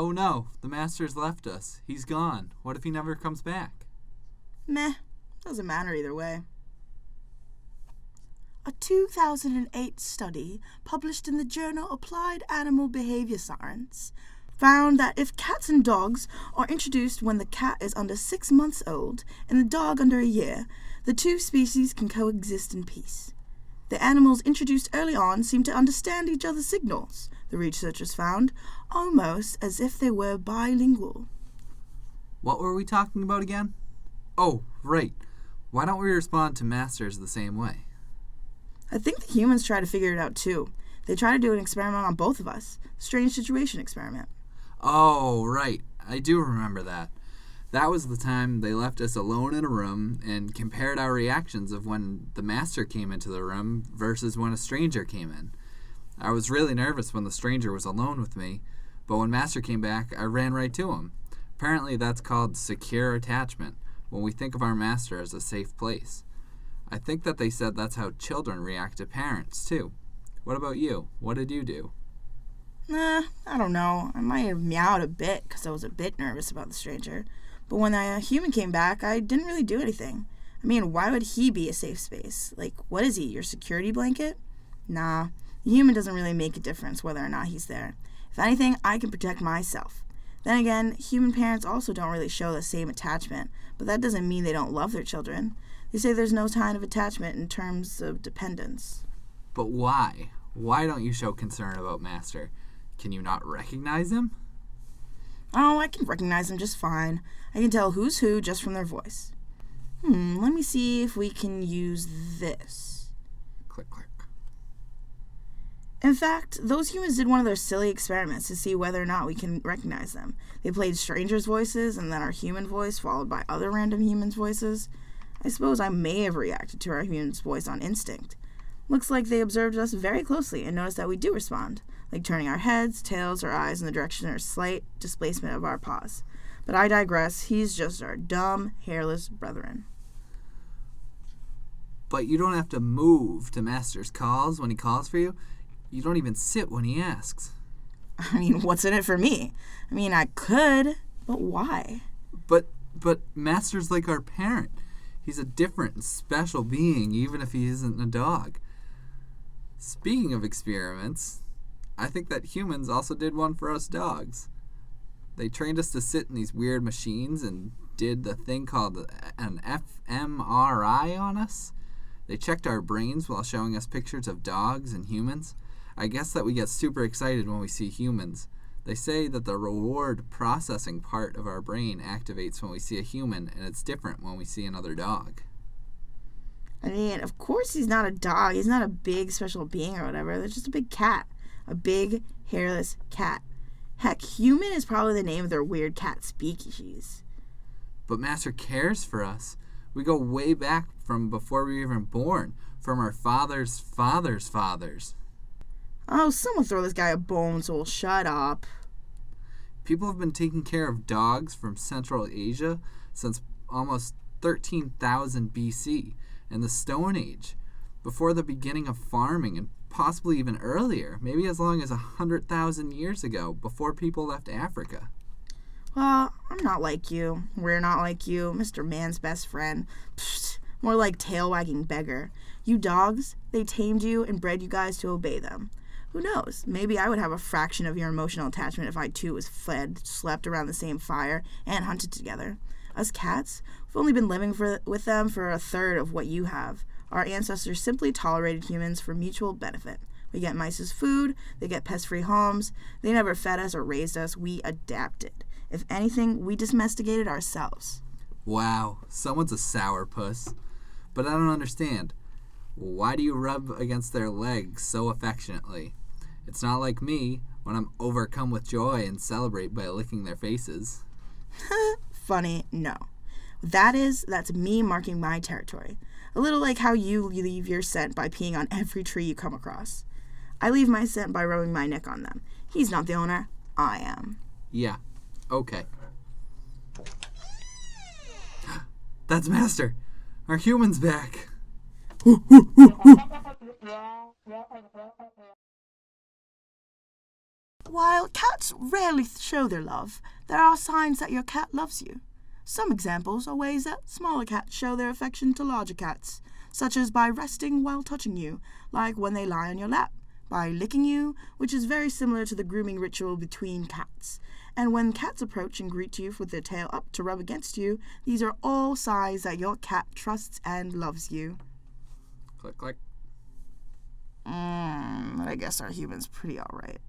Oh no, the master's left us. He's gone. What if he never comes back? Meh, doesn't matter either way. A 2008 study published in the journal Applied Animal Behavior Science found that if cats and dogs are introduced when the cat is under 6 months old and the dog under a year, the two species can coexist in peace. The animals introduced early on seem to understand each other's signals, the researchers found, almost as if they were bilingual. What were we talking about again? Oh, right. Why don't we respond to masters the same way? I think the humans try to figure it out too. They try to do an experiment on both of us, the strange situation experiment. Oh, right. I do remember that. That was the time they left us alone in a room and compared our reactions of when the master came into the room versus when a stranger came in. I was really nervous when the stranger was alone with me, but when master came back, I ran right to him. Apparently that's called secure attachment, when we think of our master as a safe place. I think that they said that's how children react to parents, too. What about you? What did you do? I don't know. I might have meowed a bit because I was a bit nervous about the stranger. But when the human came back, I didn't really do anything. I mean, why would he be a safe space? Like, what is he, your security blanket? Nah, the human doesn't really make a difference whether or not he's there. If anything, I can protect myself. Then again, human parents also don't really show the same attachment, but that doesn't mean they don't love their children. They say there's no sign of attachment in terms of dependence. But why? Why don't you show concern about master? Can you not recognize him? Oh, I can recognize them just fine. I can tell who's who just from their voice. Let me see if we can use this. Click, click. In fact, those humans did one of their silly experiments to see whether or not we can recognize them. They played strangers' voices and then our human voice followed by other random humans' voices. I suppose I may have reacted to our human's voice on instinct. Looks like they observed us very closely and noticed that we do respond, like turning our heads, tails, or eyes in the direction or slight displacement of our paws. But I digress. He's just our dumb, hairless brethren. But you don't have to move to master's calls when he calls for you. You don't even sit when he asks. I mean, what's in it for me? I mean, I could, but why? But master's like our parent. He's a different and special being, even if he isn't a dog. Speaking of experiments, I think that humans also did one for us dogs. They trained us to sit in these weird machines and did the thing called an fMRI on us. They checked our brains while showing us pictures of dogs and humans. I guess that we get super excited when we see humans. They say that the reward processing part of our brain activates when we see a human, and it's different when we see another dog. I mean, of course he's not a dog. He's not a big special being or whatever. They're just a big cat. A big, hairless cat. Heck, human is probably the name of their weird cat species. But Master cares for us. We go way back from before we were even born, from our father's father's fathers. Oh, someone throw this guy a bone, so we'll shut up. People have been taking care of dogs from Central Asia since almost 13,000 BC, in the Stone Age, before the beginning of farming, and possibly even earlier, maybe as long as 100,000 years ago, before people left Africa. Well, I'm not like you. We're not like you, Mr. Man's best friend. Psst, more like tail-wagging beggar. You dogs, they tamed you and bred you guys to obey them. Who knows? Maybe I would have a fraction of your emotional attachment if I too was fed, slept around the same fire, and hunted together. Us cats, we've only been living with them for a third of what you have. Our ancestors simply tolerated humans for mutual benefit. We get mice as food, they get pest-free homes. They never fed us or raised us. We adapted. If anything, we domesticated ourselves. Wow, someone's a sourpuss. But I don't understand. Why do you rub against their legs so affectionately? It's not like me, when I'm overcome with joy and celebrate by licking their faces. Funny, no. That's me marking my territory. A little like how you leave your scent by peeing on every tree you come across. I leave my scent by rubbing my neck on them. He's not the owner. I am. Yeah, okay. That's Master. Our human's back. While cats rarely show their love, there are signs that your cat loves you. Some examples are ways that smaller cats show their affection to larger cats, such as by resting while touching you, like when they lie on your lap, by licking you, which is very similar to the grooming ritual between cats. And when cats approach and greet you with their tail up to rub against you, these are all signs that your cat trusts and loves you. Click, click. I guess our human's pretty alright.